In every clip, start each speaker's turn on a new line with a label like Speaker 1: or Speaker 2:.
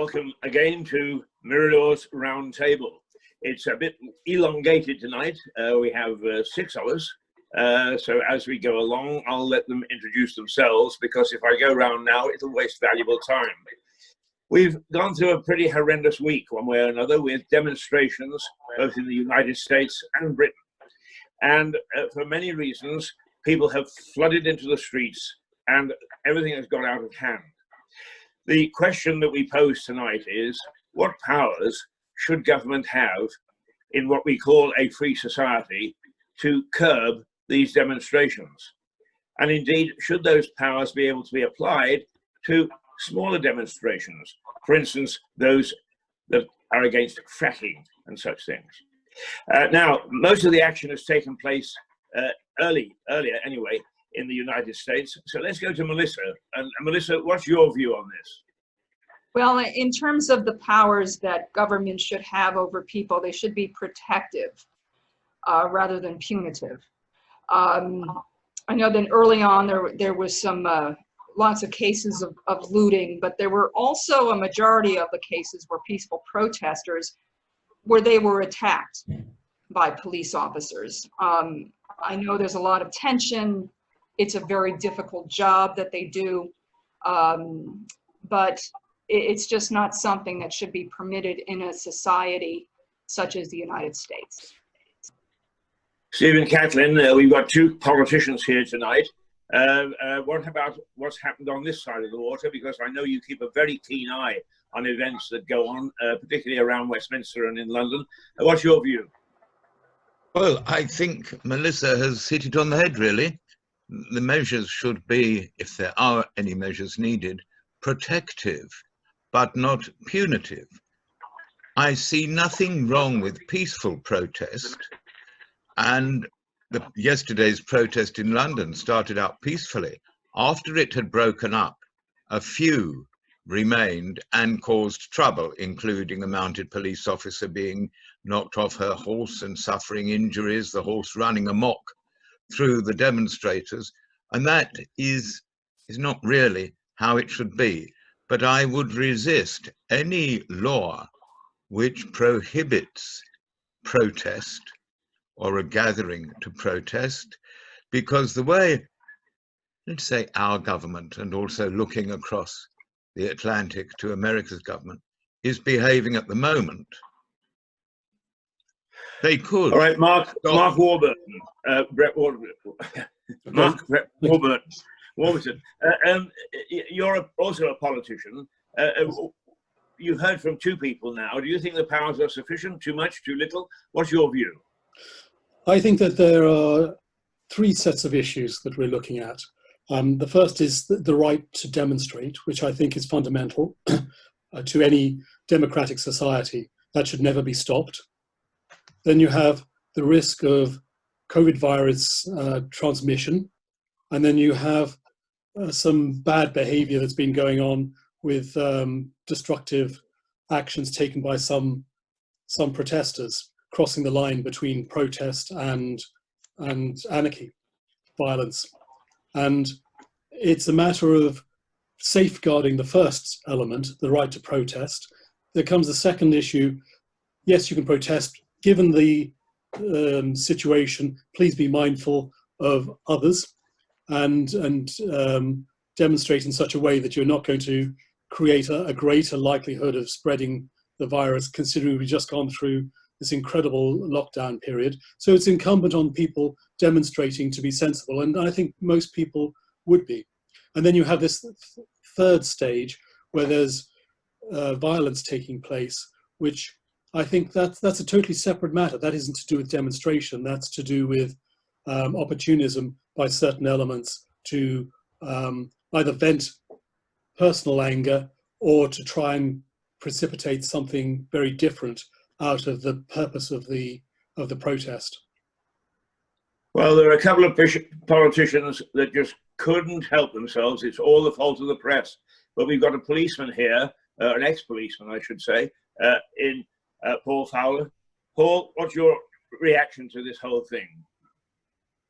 Speaker 1: welcome again to Mirador's round table. It's a bit elongated tonight. We have 6 of us. So as we go along, I'll let them introduce themselves, because if I go round now, it'll waste valuable time. We've gone through a pretty horrendous week, one way or another, with demonstrations both in the United States and Britain. And for many reasons, people have flooded into the streets and everything has got out of hand. The question that we pose tonight is, what powers should government have in what we call a free society to curb these demonstrations? And indeed, should those powers be able to be applied to smaller demonstrations, for instance, those that are against fracking and such things? Now, most of the action has taken place earlier anyway, in the United States. So let's go to Melissa. And Melissa, what's your view on this?
Speaker 2: Well, in terms of the powers that government should have over people, they should be protective rather than punitive. I know that early on there was some lots of cases of looting, but there were also a majority of the cases where peaceful protesters, where they were attacked by police officers. I know there's a lot of tension. It's a very difficult job that they do, but it's just not something that should be permitted in a society such as the United States.
Speaker 1: Stephen Catlin, we've got 2 politicians here tonight. What about what's happened on this side of the water? Because I know you keep a very keen eye on events that go on, particularly around Westminster and in London. What's your view?
Speaker 3: Well, I think Melissa has hit it on the head, really. The measures should be, if there are any measures needed, protective, but not punitive. I see nothing wrong with peaceful protest, and yesterday's protest in London started out peacefully. After it had broken up, a few remained and caused trouble, including a mounted police officer being knocked off her horse and suffering injuries, the horse running amok through the demonstrators, and that is not really how it should be. But I would resist any law which prohibits protest or a gathering to protest, because the way, let's say, our government, and also looking across the Atlantic to America's government, is behaving at the moment, they could.
Speaker 1: All right, Mark Warburton, Brett Warburton. Brett Warburton. You're also a politician. You've heard from 2 people now. Do you think the powers are sufficient, too much, too little? What's your view?
Speaker 4: I think that there are 3 sets of issues that we're looking at. The first is the right to demonstrate, which I think is fundamental to any democratic society. That should never be stopped. Then you have the risk of COVID virus transmission. And then you have some bad behavior that's been going on with destructive actions taken by some protesters, crossing the line between protest and anarchy, violence. And it's a matter of safeguarding the first element, the right to protest. There comes the second issue. Yes, you can protest. Given the situation, please be mindful of others and demonstrate in such a way that you're not going to create a greater likelihood of spreading the virus, considering we've just gone through this incredible lockdown period. So it's incumbent on people demonstrating to be sensible, and I think most people would be. And then you have this third stage where there's violence taking place, which I think that's a totally separate matter. That isn't to do with demonstration. That's to do with opportunism by certain elements to either vent personal anger or to try and precipitate something very different out of the purpose of the protest.
Speaker 1: Well, there are a couple of politicians that just couldn't help themselves. It's all the fault of the press. But we've got a policeman here, an ex-policeman, I should say, in Paul Fowler. Paul, what's your reaction to this whole thing?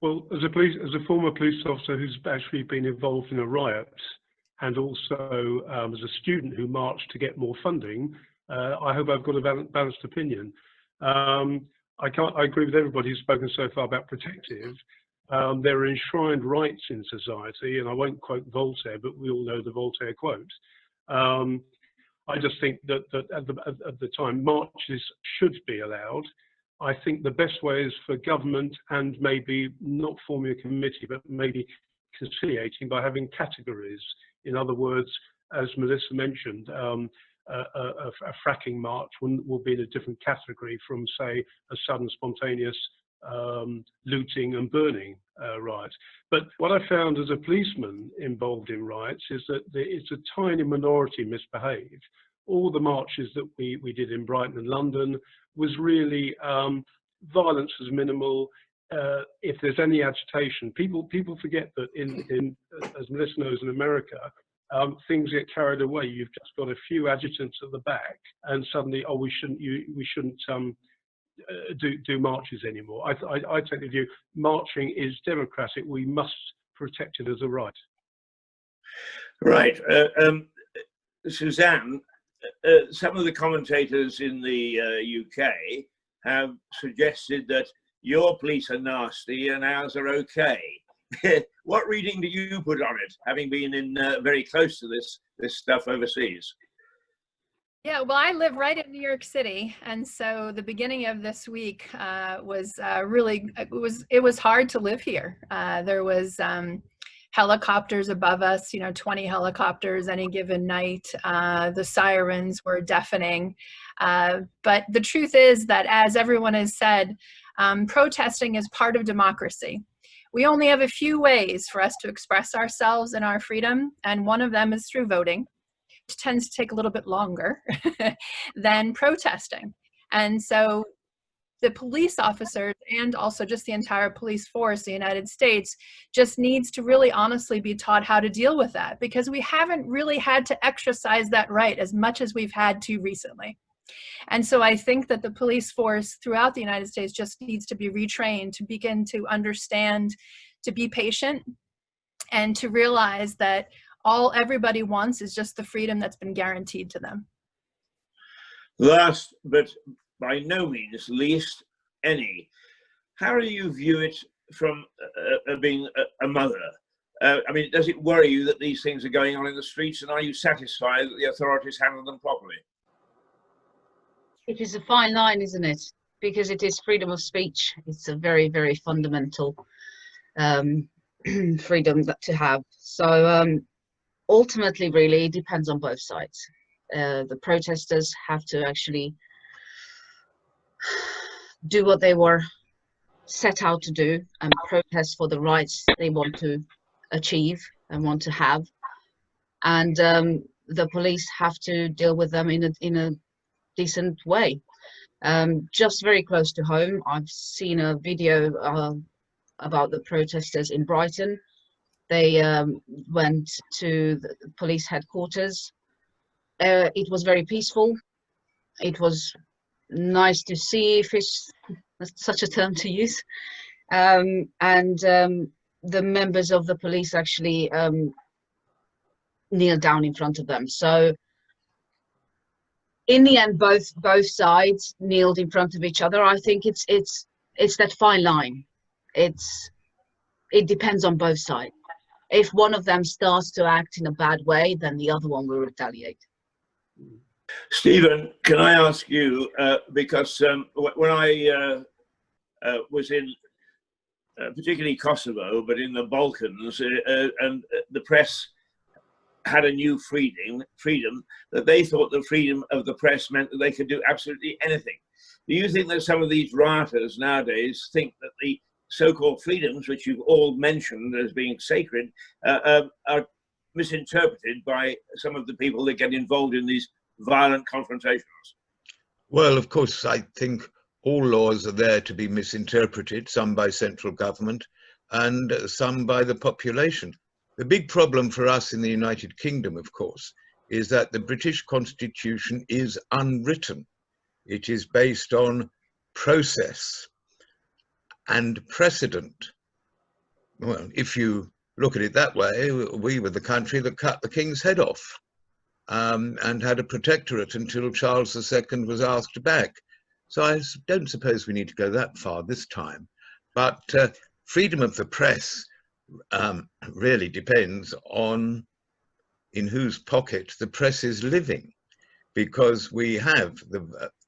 Speaker 5: Well, as a former police officer who's actually been involved in a riot, and also as a student who marched to get more funding, I hope I've got a balanced opinion. I agree with everybody who's spoken so far about protective. There are enshrined rights in society, and I won't quote Voltaire, but we all know the Voltaire quote. I just think that at the time, marches should be allowed. I think the best way is for government, and maybe not forming a committee, but maybe conciliating by having categories. In other words, as Melissa mentioned, a fracking march will be in a different category from, say, a sudden spontaneous looting and burning riot. But what I found as a policeman involved in riots is that it's a tiny minority misbehave. All the marches that we did in Brighton and London was really violence was minimal. If there's any agitation, people forget that in as Melissa knows, in America, things get carried away. You've just got a few adjutants at the back, and suddenly, oh, we shouldn't do marches anymore. I take the view marching is democratic. We must protect it as a right.
Speaker 1: Right, Suzanne. Some of the commentators in the UK have suggested that your police are nasty and ours are okay. What reading do you put on it, having been in very close to this stuff overseas?
Speaker 6: Yeah, well, I live right in New York City, and so the beginning of this week was really it was hard to live here. There was helicopters above us, 20 helicopters any given night. The sirens were deafening. But the truth is that, as everyone has said, protesting is part of democracy. We only have a few ways for us to express ourselves and our freedom, and one of them is through voting, which tends to take a little bit longer than protesting. And so the police officers, and also just the entire police force, the United States, just needs to really honestly be taught how to deal with that, because we haven't really had to exercise that right as much as we've had to recently. And so I think that the police force throughout the United States just needs to be retrained to begin to understand, to be patient, and to realize that all everybody wants is just the freedom that's been guaranteed to them.
Speaker 1: Last, but by no means least, any, how do you view it from being a mother? I mean, does it worry you that these things are going on in the streets, and are you satisfied that the authorities handle them properly?
Speaker 7: It is a fine line, isn't it? Because it is freedom of speech. It's a very, very fundamental freedom to have. So ultimately, really, it depends on both sides. The protesters have to actually do what they were set out to do and protest for the rights they want to achieve and want to have. And the police have to deal with them in a decent way. Just very close to home, I've seen a video about the protesters in Brighton. They went to the police headquarters. It was very peaceful. It was nice to see, if it's such a term to use. And the members of the police actually kneeled down in front of them. So in the end, both sides kneeled in front of each other. I think it's that fine line. It depends on both sides. If one of them starts to act in a bad way, then the other one will retaliate.
Speaker 1: Stephen, can I ask you, because when I was in particularly Kosovo, but in the Balkans, and the press had a new freedom that they thought the freedom of the press meant that they could do absolutely anything. Do you think that some of these rioters nowadays think that the so-called freedoms, which you've all mentioned as being sacred, are misinterpreted by some of the people that get involved in these violent confrontations?
Speaker 3: Well, of course, I think all laws are there to be misinterpreted, some by central government and some by the population. The big problem for us in the United Kingdom, of course, is that the British Constitution is unwritten. It is based on process and precedent. Well, if you look at it that way, we were the country that cut the king's head off and had a protectorate until Charles II was asked back. So I don't suppose we need to go that far this time. But freedom of the press really depends on in whose pocket the press is living, because we have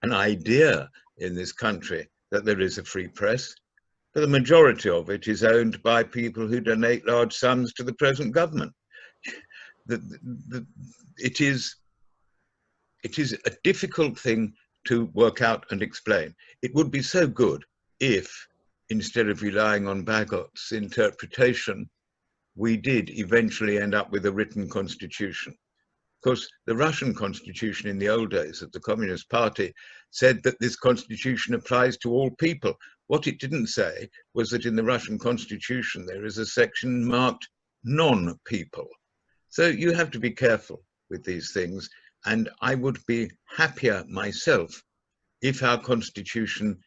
Speaker 3: an idea in this country that there is a free press, but the majority of it is owned by people who donate large sums to the present government. It is a difficult thing to work out and explain. It would be so good if, instead of relying on Bagot's interpretation, we did eventually end up with a written constitution. Of course, the Russian constitution in the old days of the Communist Party said that this constitution applies to all people. What it didn't say was that in the Russian constitution there is a section marked non-people. So you have to be careful with these things, and I would be happier myself if our constitution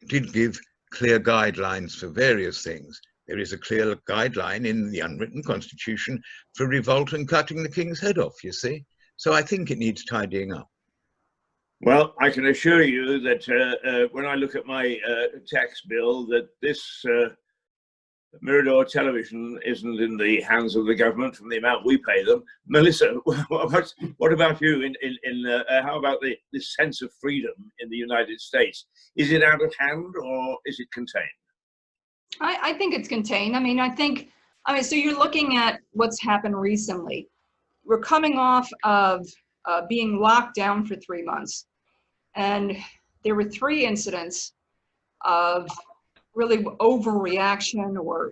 Speaker 3: did give clear guidelines for various things. There is a clear guideline in the unwritten constitution for revolt and cutting the king's head off, you see. So I think it needs tidying up.
Speaker 1: Well, I can assure you that when I look at my tax bill, that this Mirador television isn't in the hands of the government from the amount we pay them. Melissa, what about you? How about this sense of freedom in the United States? Is it out of hand or is it contained?
Speaker 2: I think it's contained. I mean, so you're looking at what's happened recently. We're coming off of being locked down for 3 months. And there were 3 incidents of really overreaction, or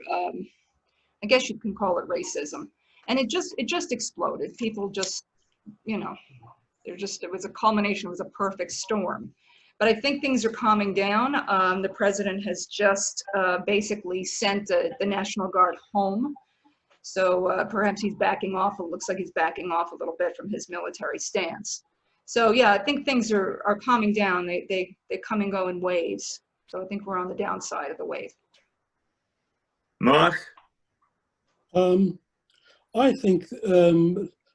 Speaker 2: I guess you can call it racism. And it just exploded. People just, it was a culmination, it was a perfect storm. But I think things are calming down. The president has just basically sent the National Guard home. So perhaps he's backing off. It looks like he's backing off a little bit from his military stance. So yeah, I think things are calming down. They come and go in waves. So I think we're on the downside of the wave.
Speaker 1: Mark?
Speaker 4: I think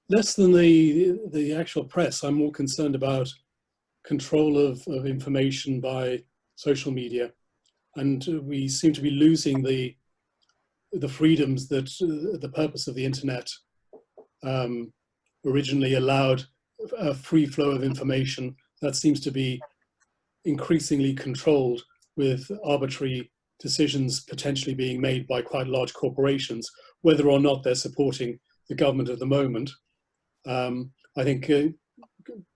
Speaker 4: less than the actual press. I'm more concerned about control of information by social media, and we seem to be losing the freedoms that the purpose of the internet originally allowed. A free flow of information that seems to be increasingly controlled, with arbitrary decisions potentially being made by quite large corporations, whether or not they're supporting the government at the moment. I think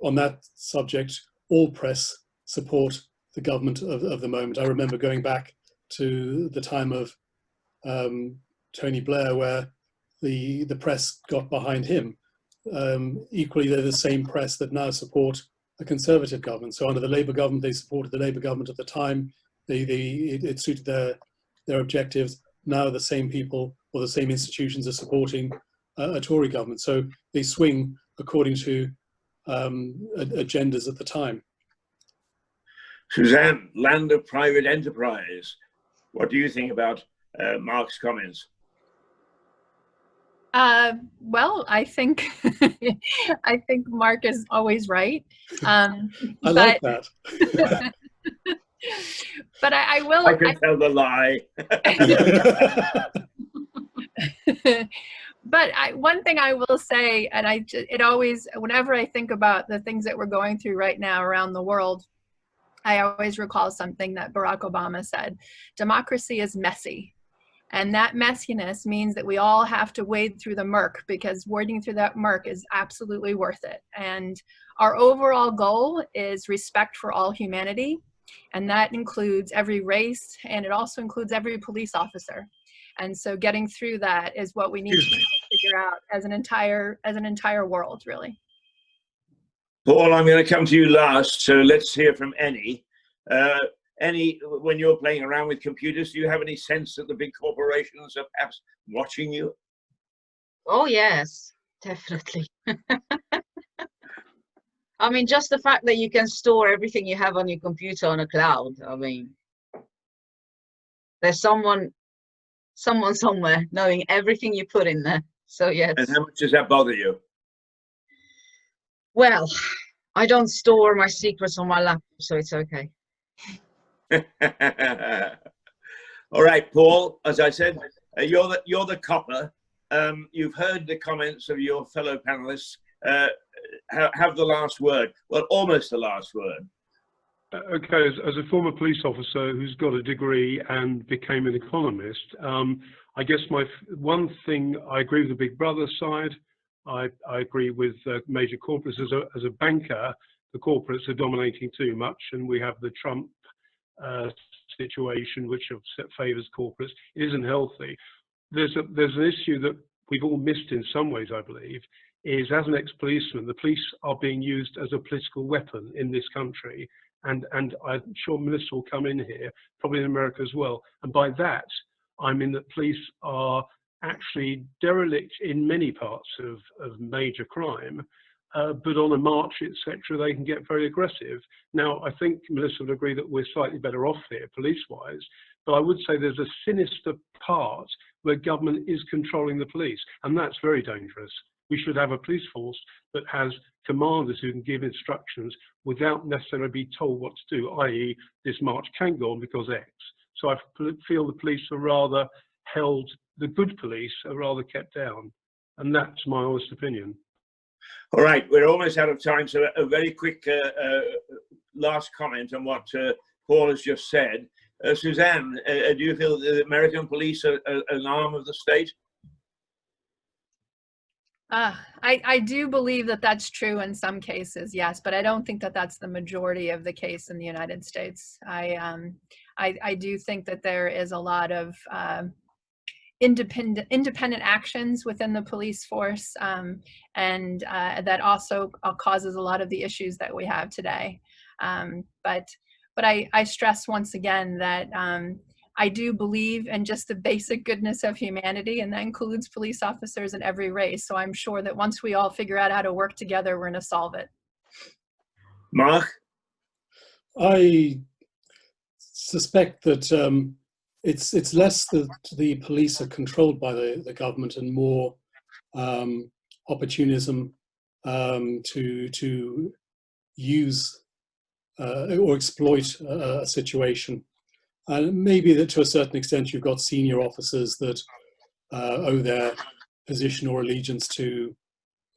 Speaker 4: on that subject, all press support the government of the moment. I remember going back to the time of Tony Blair, where the press got behind him. Equally, they're the same press that now support the Conservative government. So under the Labour government, they supported the Labour government at the time. It suited their objectives. Now the same people or the same institutions are supporting a Tory government. So they swing according to agendas at the time.
Speaker 1: Suzanne, land of private enterprise. What do you think about Mark's comments?
Speaker 6: Well, I think I think Mark is always right.
Speaker 4: I like that.
Speaker 6: But I will.
Speaker 1: I can tell the lie.
Speaker 6: But one thing I will say, and it always, whenever I think about the things that we're going through right now around the world, I always recall something that Barack Obama said: democracy is messy. And that messiness means that we all have to wade through the murk, because wading through that murk is absolutely worth it. And our overall goal is respect for all humanity. And that includes every race, and it also includes every police officer. And so getting through that is what we need to figure out as an entire world, really.
Speaker 1: Paul, I'm going to come to you last. So let's hear from Annie. Annie, when you're playing around with computers, do you have any sense that the big corporations are perhaps watching you?
Speaker 7: Oh, yes, definitely. I mean, just the fact that you can store everything you have on your computer on a cloud. I mean, there's someone someone somewhere knowing everything you put in there. So yes.
Speaker 1: And how much does that bother you?
Speaker 7: Well, I don't store my secrets on my laptop, so it's okay.
Speaker 1: All right, Paul, as I said, you're the copper. You've heard the comments of your fellow panelists. Have the last word. Well, almost the last word.
Speaker 5: Okay, as a former police officer who's got a degree and became an economist, I guess one thing, I agree with the Big Brother side. I agree with major corporates. As a banker, the corporates are dominating too much, and we have the Trump situation, which favours corporates. It isn't healthy. There's an issue that we've all missed in some ways, I believe, is as an ex-policeman, the police are being used as a political weapon in this country. And I'm sure Melissa will come in here, probably in America as well. And by that, I mean that police are actually derelict in many parts of major crime, but on a march, etc., they can get very aggressive. Now, I think Melissa would agree that we're slightly better off here, police-wise, but I would say there's a sinister part where government is controlling the police, and that's very dangerous. We should have a police force that has commanders who can give instructions without necessarily being told what to do, i.e. this march can go on because X. So I feel the police are rather held, the good police are rather kept down. And that's my honest opinion.
Speaker 1: All right, we're almost out of time. So a very quick last comment on what Paul has just said. Suzanne, do you feel that the American police are an arm of the state?
Speaker 6: I do believe that that's true in some cases, yes, but I don't think that that's the majority of the case in the United States. I do think that there is a lot of independent actions within the police force, and that also causes a lot of the issues that we have today. But I stress once again that I do believe in just the basic goodness of humanity, and that includes police officers in every race. So I'm sure that once we all figure out how to work together, we're going to solve it.
Speaker 1: Mark?
Speaker 4: I suspect that it's less that the police are controlled by the government and more opportunism to use or exploit a situation. And maybe that to a certain extent you've got senior officers that owe their position or allegiance to,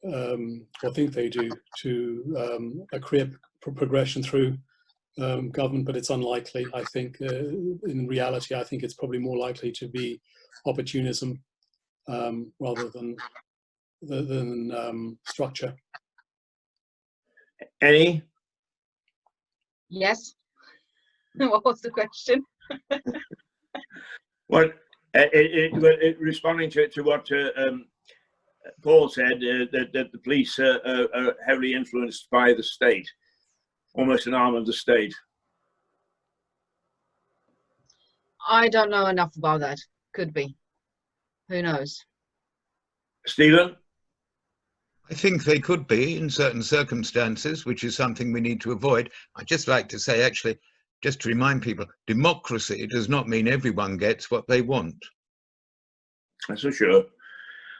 Speaker 4: or think they do, to a career progression through government, but it's unlikely. I think in reality, I think it's probably more likely to be opportunism rather than structure.
Speaker 1: Annie?
Speaker 7: Yes. What was the question?
Speaker 1: Well, responding to what Paul said, that the police are heavily influenced by the state, almost an arm of the state.
Speaker 7: I don't know enough about that. Could be. Who knows?
Speaker 1: Stephen?
Speaker 3: I think they could be in certain circumstances, which is something we need to avoid. I'd just like to say, actually, just to remind people, democracy does not mean everyone gets what they want.
Speaker 1: That's for sure.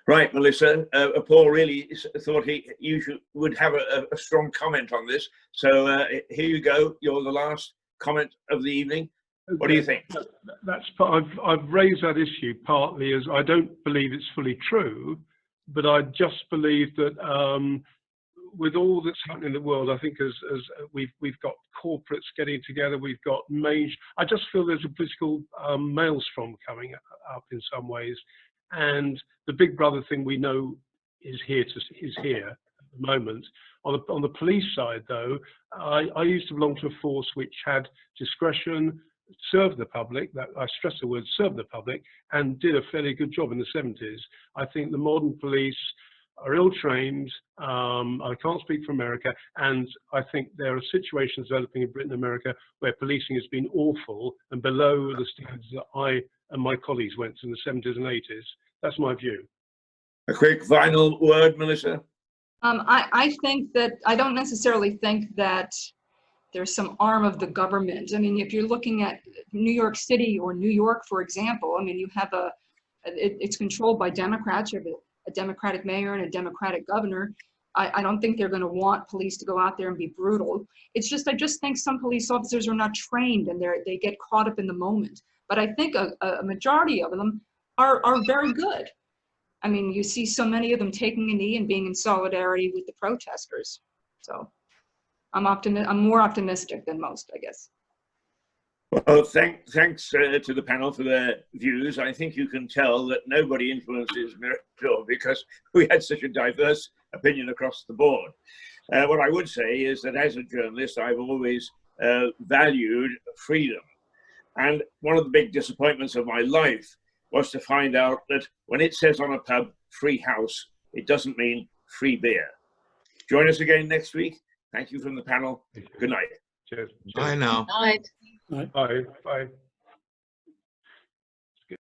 Speaker 1: Right, Melissa, Paul really thought you would have a strong comment on this. So here you go. You're the last comment of the evening. What do you think?
Speaker 5: I've raised that issue partly as I don't believe it's fully true, but I just believe that with all that's happening in the world, I think as we've got corporates getting together, we've got I just feel there's a political maelstrom coming up in some ways, and the Big Brother thing we know is here at the moment. On the police side, though, I used to belong to a force which had discretion, served the public, that I stress the word serve the public, and did a fairly good job in the 70s. I think the modern police are ill-trained. I can't speak for America, and I think there are situations developing in Britain and America where policing has been awful and below the standards that I and my colleagues went to in the 70s and 80s. That's my view.
Speaker 1: A quick final word, Melissa?
Speaker 2: I think that, I don't necessarily think that there's some arm of the government. I mean, if you're looking at New York City or New York, for example, I mean, you have a It's controlled by Democrats. You have a Democratic mayor and a Democratic governor. I don't think they're going to want police to go out there and be brutal. It's just, I just think some police officers are not trained and they get caught up in the moment. But I think a majority of them are very good. I mean, you see so many of them taking a knee and being in solidarity with the protesters. So I'm more optimistic than most, I guess.
Speaker 1: Well, thanks to the panel for their views. I think you can tell that nobody influences Mirador because we had such a diverse opinion across the board. What I would say is that as a journalist, I've always valued freedom. And one of the big disappointments of my life was to find out that when it says on a pub, free house, it doesn't mean free beer. Join us again next week. Thank you from the panel. Good night.
Speaker 5: Cheers.
Speaker 3: Bye now.
Speaker 7: Night.
Speaker 5: Bye. Bye.
Speaker 8: Thank you.